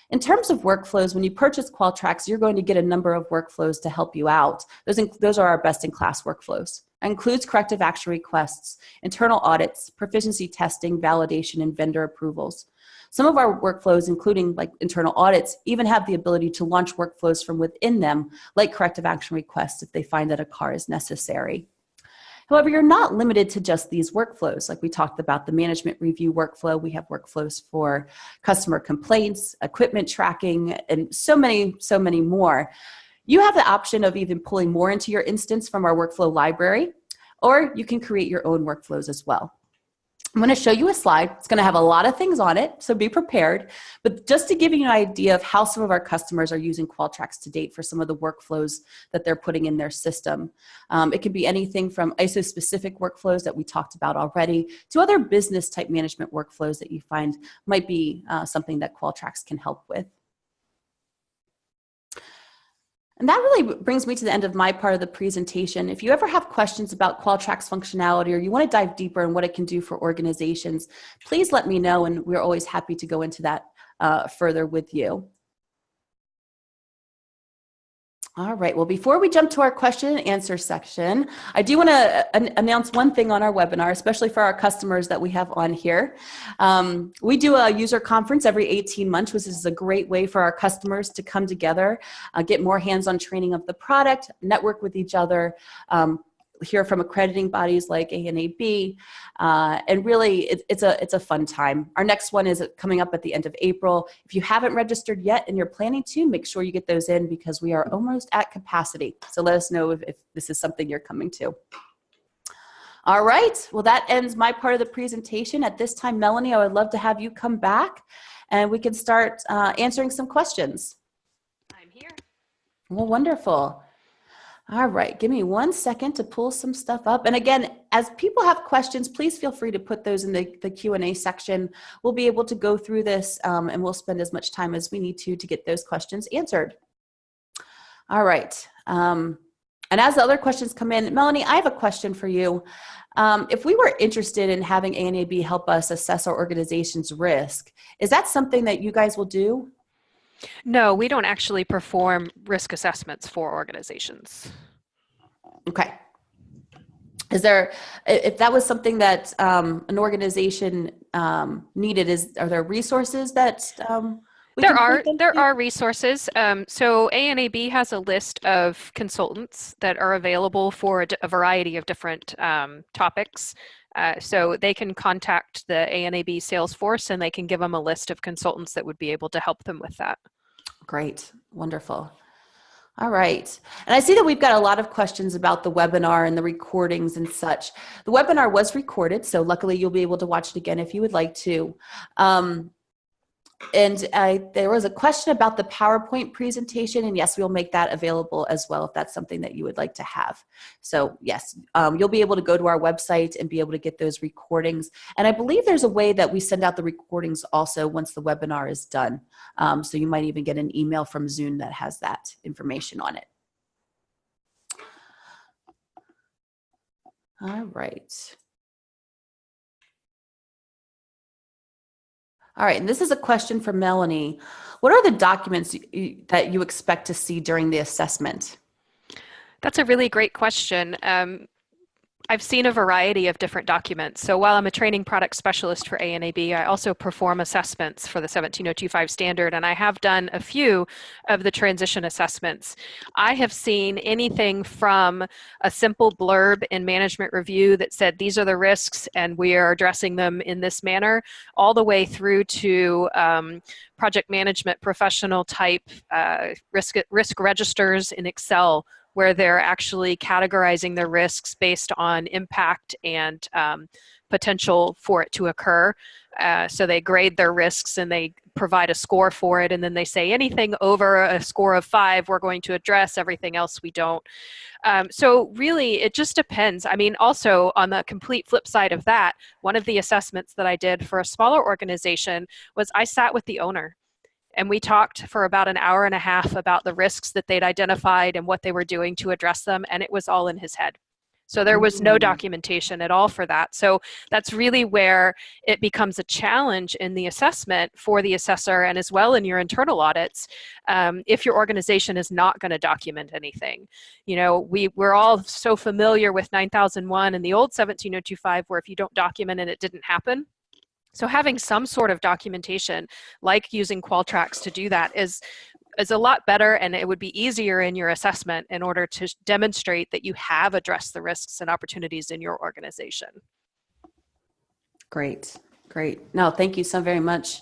In terms of workflows, when you purchase Qualtrics, you're going to get a number of workflows to help you out. Those are our best-in-class workflows. It includes corrective action requests, internal audits, proficiency testing, validation, and vendor approvals. Some of our workflows, including like internal audits, even have the ability to launch workflows from within them, like corrective action requests if they find that a CAR is necessary. However, you're not limited to just these workflows. Like we talked about the management review workflow, we have workflows for customer complaints, equipment tracking, and so many more. You have the option of even pulling more into your instance from our workflow library, or you can create your own workflows as well. I'm going to show you a slide. It's going to have a lot of things on it, so be prepared. But just to give you an idea of how some of our customers are using Qualtrics to date for some of the workflows that they're putting in their system. It can be anything from ISO-specific workflows that we talked about already to other business type management workflows that you find might be something that Qualtrics can help with. And that really brings me to the end of my part of the presentation. If you ever have questions about Qualtrics functionality or you want to dive deeper in what it can do for organizations, please let me know, and we're always happy to go into that further with you. All right, well, before we jump to our question and answer section, I do want to announce one thing on our webinar, especially for our customers that we have on here. We do a user conference every 18 months, which is a great way for our customers to come together, get more hands-on training of the product, network with each other, hear from accrediting bodies like ANAB, and really it's a fun time. Our next one is coming up at the end of April. If you haven't registered yet and you're planning to, make sure you get those in because we are almost at capacity. So let us know if this is something you're coming to. All right, well, that ends my part of the presentation. At this time, Melanie, I would love to have you come back and we can start answering some questions. I'm here. Well, wonderful. All right, give me 1 second to pull some stuff up. And again, as people have questions, please feel free to put those in the Q&A section. We'll be able to go through this and we'll spend as much time as we need to get those questions answered. All right, and as the other questions come in, Melanie, I have a question for you. If we were interested in having ANAB help us assess our organization's risk, is that something that you guys will do? No, we don't actually perform risk assessments for organizations. Okay. Is there, if that was something that an organization needed, are there resources that there are resources. So ANAB has a list of consultants that are available for a variety of different topics. So they can contact the ANAB sales force and they can give them a list of consultants that would be able to help them with that. Great, wonderful. All right, and I see that we've got a lot of questions about the webinar and the recordings and such. The webinar was recorded, so luckily you'll be able to watch it again if you would like to. And there was a question about the PowerPoint presentation, and yes, we'll make that available as well if that's something that you would like to have. So yes, you'll be able to go to our website and be able to get those recordings. And I believe there's a way that we send out the recordings also once the webinar is done. So you might even get an email from Zoom that has that information on it. All right. All right, and this is a question for Melanie. What are the documents that you expect to see during the assessment? That's a really great question. I've seen a variety of different documents. So while I'm a training product specialist for ANAB, I also perform assessments for the 17025 standard, and I have done a few of the transition assessments. I have seen anything from a simple blurb in management review that said these are the risks and we are addressing them in this manner, all the way through to project management professional type risk registers in Excel, where they're actually categorizing the risks based on impact and potential for it to occur. So they grade their risks and they provide a score for it, and then they say anything over a score of 5 we're going to address, everything else we don't. So really it just depends. I mean, also on the complete flip side of that, one of the assessments that I did for a smaller organization was I sat with the owner. And we talked for about an hour and a half about the risks that they'd identified and what they were doing to address them, and it was all in his head. So there was no documentation at all for that. So that's really where it becomes a challenge in the assessment for the assessor and as well in your internal audits if your organization is not going to document anything. You know, we're all so familiar with 9001 and the old 17025 where if you don't document it, it didn't happen. So having some sort of documentation, like using Qualtrics to do that, is a lot better, and it would be easier in your assessment in order to demonstrate that you have addressed the risks and opportunities in your organization. Great, great. No, thank you so very much.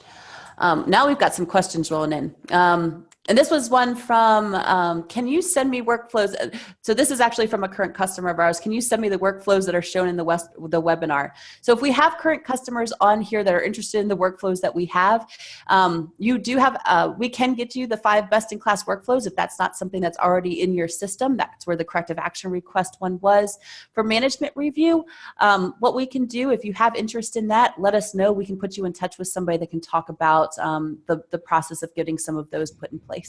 Now we've got some questions rolling in. And this was one from, can you send me workflows? So this is actually from a current customer of ours. Can you send me the workflows that are shown in the webinar? So if we have current customers on here that are interested in the workflows that we have, you do have, we can get you the 5 best-in-class workflows if that's not something that's already in your system. That's where the corrective action request one was. For management review, what we can do, if you have interest in that, let us know. We can put you in touch with somebody that can talk about the process of getting some of those put in place.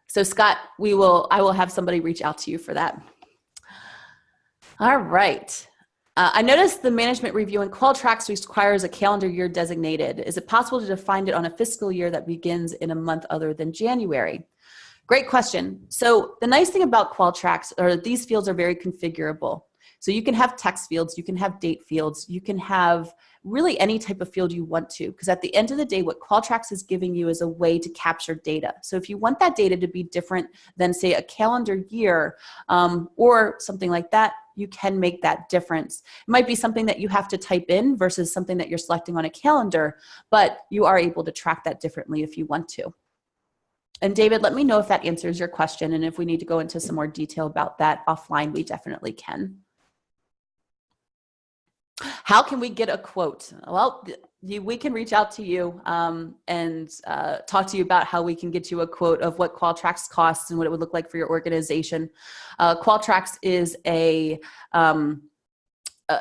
So Scott, I will have somebody reach out to you for that. All right. I noticed the management review in Qualtrics requires a calendar year designated. Is it possible to define it on a fiscal year that begins in a month other than January? Great question. So the nice thing about Qualtrics are these fields are very configurable. So you can have text fields, you can have date fields, you can have really any type of field you want to, because at the end of the day, what Qualtrics is giving you is a way to capture data. So if you want that data to be different than, say, a calendar year or something like that, you can make that difference. It might be something that you have to type in versus something that you're selecting on a calendar, but you are able to track that differently if you want to. And David, let me know if that answers your question, and if we need to go into some more detail about that offline, we definitely can. How can we get a quote? Well, we can reach out to you and talk to you about how we can get you a quote of what Qualtrics costs and what it would look like for your organization. Qualtrics is a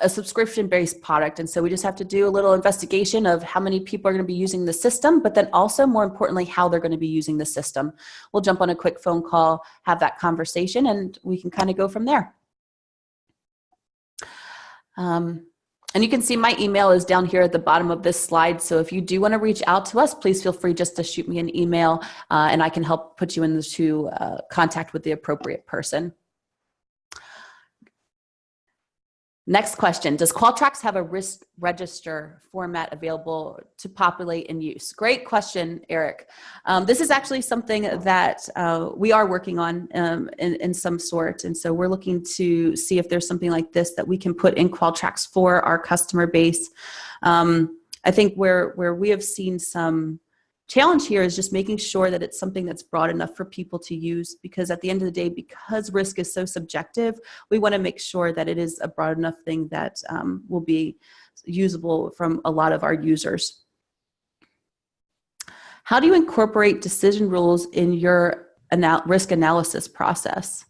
subscription-based product, and so we just have to do a little investigation of how many people are going to be using the system, but then also, more importantly, how they're going to be using the system. We'll jump on a quick phone call, have that conversation, and we can kind of go from there. And you can see my email is down here at the bottom of this slide. So if you do want to reach out to us, please feel free just to shoot me an email and I can help put you into contact with the appropriate person. Next question, does Qualtrics have a risk register format available to populate and use? Great question, Eric. This is actually something that we are working on in some sort. And so we're looking to see if there's something like this that we can put in Qualtrics for our customer base. I think where we have seen some challenge here is just making sure that it's something that's broad enough for people to use, because at the end of the day, because risk is so subjective, we want to make sure that it is a broad enough thing that will be usable from a lot of our users. How do you incorporate decision rules in your risk analysis process?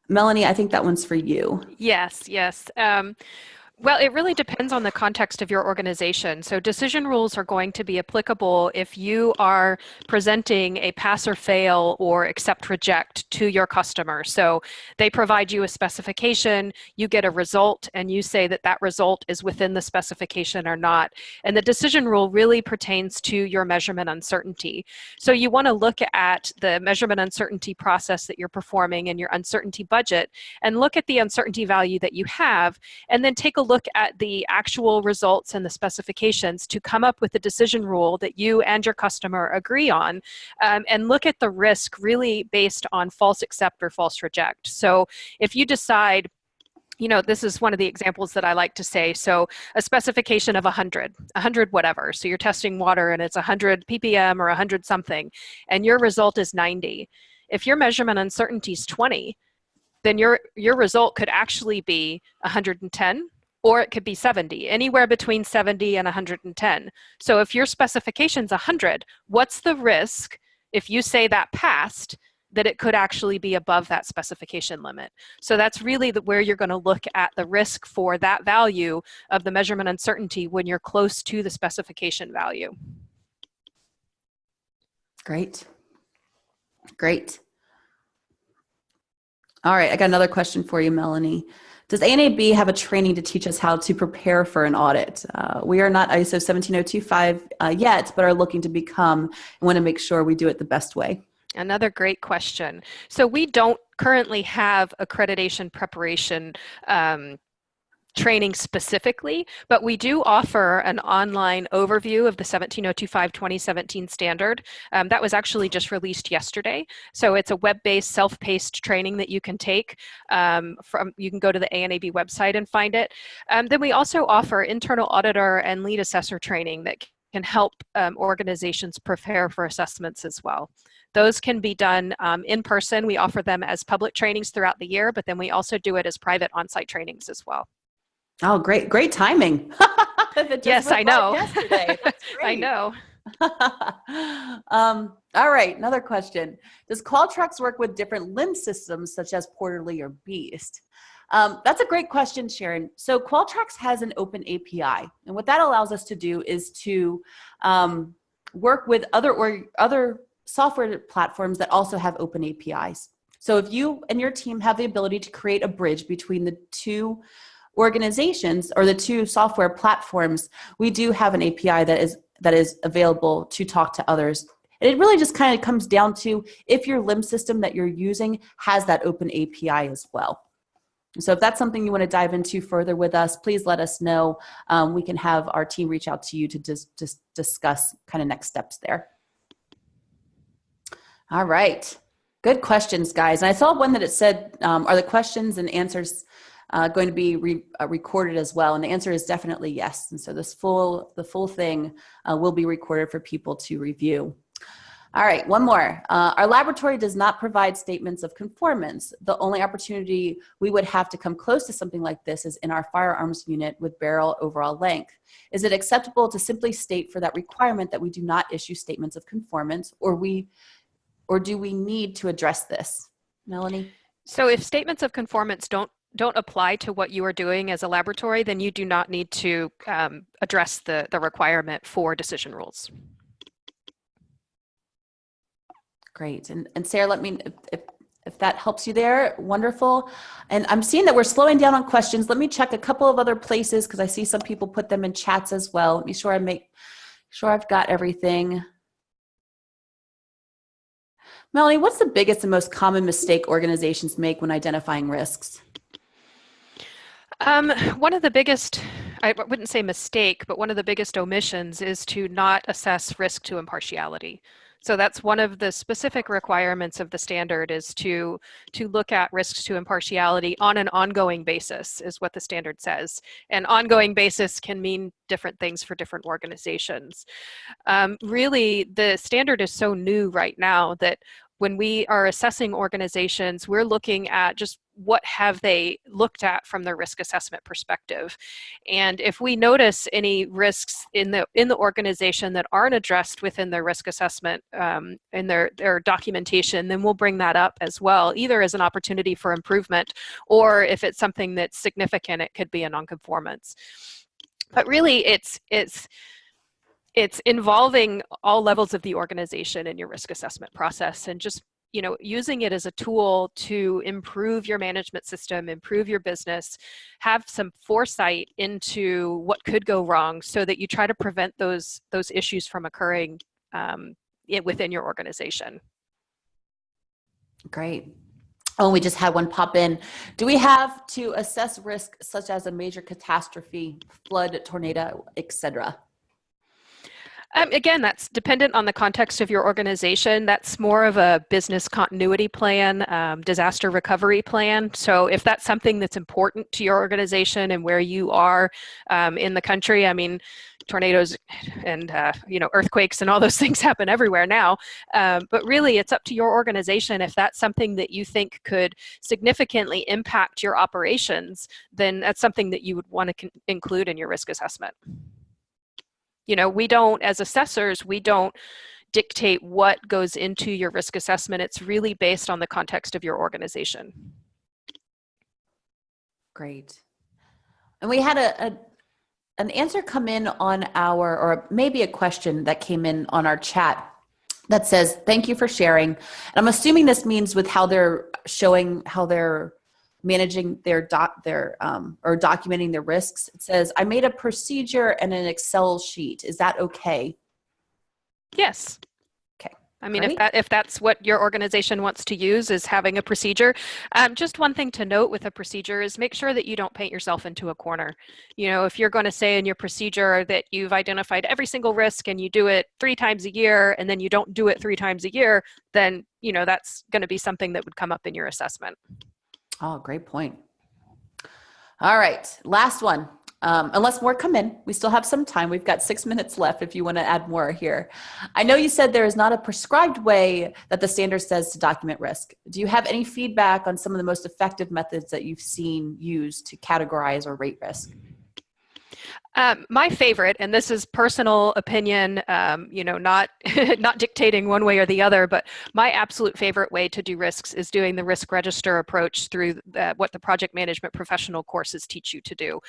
Melanie, I think that one's for you. Yes, yes. Well, it really depends on the context of your organization. So decision rules are going to be applicable if you are presenting a pass or fail or accept reject to your customer. So they provide you a specification, you get a result, and you say that that result is within the specification or not. And the decision rule really pertains to your measurement uncertainty. So you want to look at the measurement uncertainty process that you're performing and your uncertainty budget, and look at the uncertainty value that you have, and then take a look at the actual results and the specifications to come up with a decision rule that you and your customer agree on, and look at the risk really based on false accept or false reject. So if you decide, you know, this is one of the examples that I like to say. So a specification of 100 whatever. So you're testing water and it's 100 ppm or 100 something, and your result is 90. If your measurement uncertainty is 20, then your result could actually be 110, or it could be 70, anywhere between 70 and 110. So if your specification's 100, what's the risk if you say that passed, that it could actually be above that specification limit? So that's really where you're going to look at the risk for that value of the measurement uncertainty when you're close to the specification value. Great. Great. All right, I got another question for you, Melanie. Does ANAB have a training to teach us how to prepare for an audit? We are not ISO 17025 yet, but are looking to become, and want to make sure we do it the best way. Another great question. So we don't currently have accreditation preparation training specifically, but we do offer an online overview of the 17025-2017 standard. That was actually just released yesterday. So it's a web-based, self-paced training that you can take. You can go to the ANAB website and find it. Then we also offer internal auditor and lead assessor training that can help organizations prepare for assessments as well. Those can be done in person. We offer them as public trainings throughout the year, but then we also do it as private on-site trainings as well. Oh, great timing. Yes, I know. Yesterday. That's great. I know. All right, another question. Does Qualtrics work with different LIMS systems such as Quarterly or Beast? That's a great question, Sharon. So Qualtrics has an open API, and what that allows us to do is to work with other software platforms that also have open APIs. So if you and your team have the ability to create a bridge between the two organizations or the two software platforms, we do have an API that is available to talk to others. And it really just kind of comes down to if your LIMS system that you're using has that open API as well. So if that's something you want to dive into further with us, please let us know. We can have our team reach out to you to just discuss kind of next steps there. All right. Good questions, guys. And I saw one that it said, are the questions and answers going to be recorded as well? And the answer is definitely yes. And so the full thing will be recorded for people to review. All right, one more. Our laboratory does not provide statements of conformance. The only opportunity we would have to come close to something like this is in our firearms unit with barrel overall length. Is it acceptable to simply state for that requirement that we do not issue statements of conformance, or do we need to address this? Melanie? So if statements of conformance don't apply to what you are doing as a laboratory, then you do not need to address the requirement for decision rules. Great. And Sarah, let me, if that helps you there, wonderful. And I'm seeing that we're slowing down on questions. Let me check a couple of other places because I see some people put them in chats as well. Let me make sure I've got everything. Melanie, what's the biggest and most common mistake organizations make when identifying risks? One of the biggest, I wouldn't say mistake, but one of the biggest omissions is to not assess risk to impartiality. So that's one of the specific requirements of the standard, is to look at risks to impartiality on an ongoing basis, is what the standard says. And ongoing basis can mean different things for different organizations. Really, the standard is so new right now that when we are assessing organizations, we're looking at just what have they looked at from the risk assessment perspective. And if we notice any risks in the organization that aren't addressed within their risk assessment in their documentation, then we'll bring that up as well, either as an opportunity for improvement, or if it's something that's significant, it could be a nonconformance. But really, it's involving all levels of the organization in your risk assessment process, and just using it as a tool to improve your management system, improve your business, have some foresight into what could go wrong so that you try to prevent those issues from occurring within your organization. Great. Oh, we just had one pop in. Do we have to assess risk such as a major catastrophe, flood, tornado, etc.? Again, that's dependent on the context of your organization. That's more of a business continuity plan, disaster recovery plan. So if that's something that's important to your organization and where you are in the country, I mean, tornadoes and earthquakes and all those things happen everywhere now. But really, it's up to your organization. If that's something that you think could significantly impact your operations, then that's something that you would want to include in your risk assessment. We don't, as assessors, we don't dictate what goes into your risk assessment. It's really based on the context of your organization. Great. And we had an answer come in on or maybe a question that came in on our chat that says, thank you for sharing. And I'm assuming this means with how they're showing how they're managing or documenting their risks. It says, I made a procedure and an Excel sheet. Is that okay? Yes. Okay. I mean, if that's what your organization wants to use, is having a procedure. Just one thing to note with a procedure is make sure that you don't paint yourself into a corner. If you're going to say in your procedure that you've identified every single risk and you do it 3 times a year, and then you don't do it 3 times a year, then that's going to be something that would come up in your assessment. Oh, great point. All right, last one. unless more come in. We still have some time. We've got 6 minutes left if you want to add more here. I know you said there is not a prescribed way that the standard says to document risk. Do you have any feedback on some of the most effective methods that you've seen used to categorize or rate risk? My favorite, and this is personal opinion, not not dictating one way or the other, but my absolute favorite way to do risks is doing the risk register approach through what the project management professional courses teach you to do.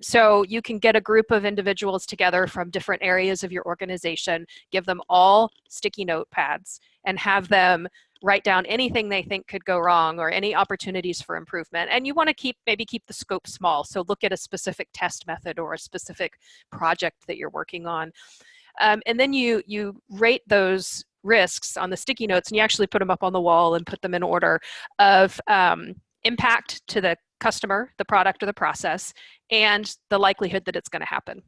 So you can get a group of individuals together from different areas of your organization, give them all sticky notepads, and have them write down anything they think could go wrong or any opportunities for improvement. And you want to maybe keep the scope small. So look at a specific test method or a specific project that you're working on. And then you rate those risks on the sticky notes, and you actually put them up on the wall and put them in order of impact to the customer, the product, or the process, and the likelihood that it's going to happen.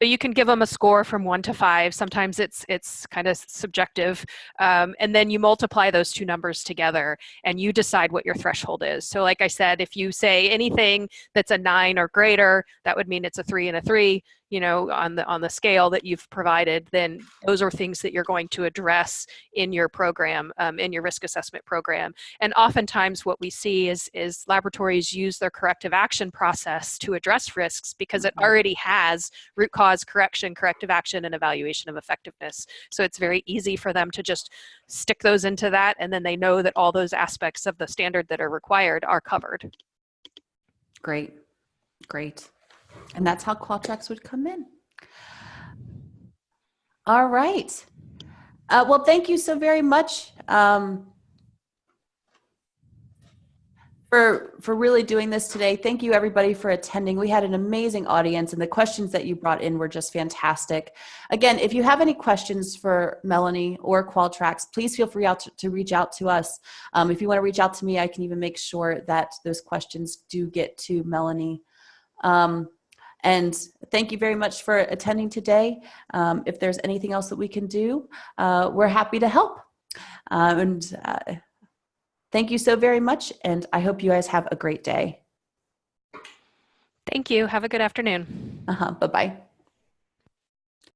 So you can give them a score from 1 to 5. Sometimes it's kind of subjective. And then you multiply those two numbers together and you decide what your threshold is. So like I said, if you say anything that's a 9 or greater, that would mean it's a 3 and a 3, on the scale that you've provided. Then those are things that you're going to address in your program, in your risk assessment program. And oftentimes what we see is laboratories use their corrective action process to address risks because it already has root cause correction, corrective action, and evaluation of effectiveness. So it's very easy for them to just stick those into that, and then they know that all those aspects of the standard that are required are covered. Great. And that's how Qualtrics would come in. All right. Well, thank you so very much for really doing this today. Thank you everybody for attending. We had an amazing audience and the questions that you brought in were just fantastic. Again, if you have any questions for Melanie or Qualtrics, please feel free to reach out to us. If you want to reach out to me, I can even make sure that those questions do get to Melanie. And thank you very much for attending today. If there's anything else that we can do, we're happy to help. Thank you so very much, and I hope you guys have a great day. Thank you. Have a good afternoon. Bye-bye.